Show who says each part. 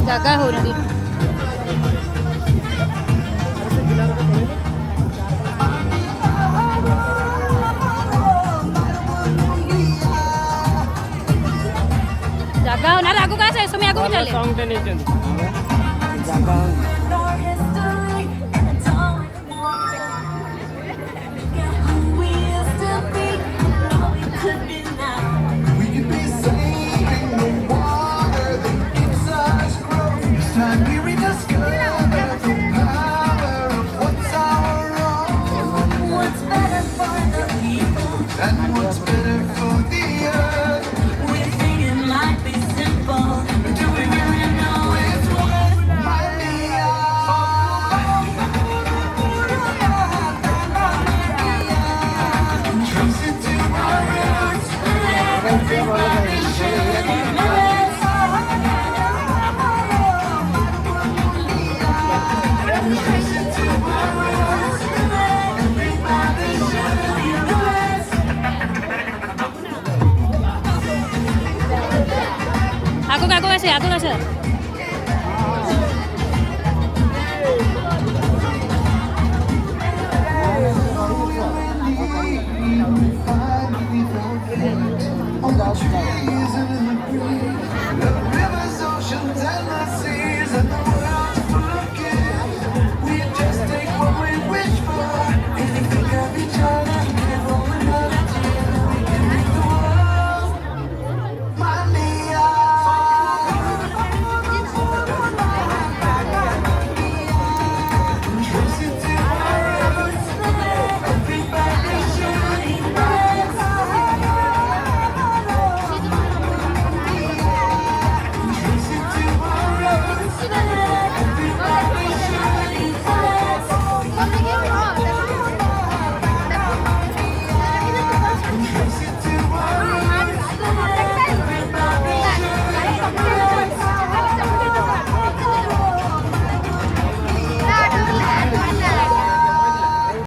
Speaker 1: ଜାଗା ହଉନି। ଜାଗା ହଉନି। ଆରେ ଆଗକୁ ଆସେ, ସୁମି ଆଗକୁ ଚାଲେ।
Speaker 2: ସଙ୍ଗଟେ ନେଇଛନ୍ତି ଜାଗା ହଉନି।
Speaker 3: And what's better for the earth? We're thinking life is simple. Do we really know it's what might be ours? Trace it to our roots. Everybody should know it's trace it to our roots. Everybody should know it's
Speaker 1: ଆଗକୁ ଆଗକୁ ଆସେ, ଆଗକୁ ଆସେ।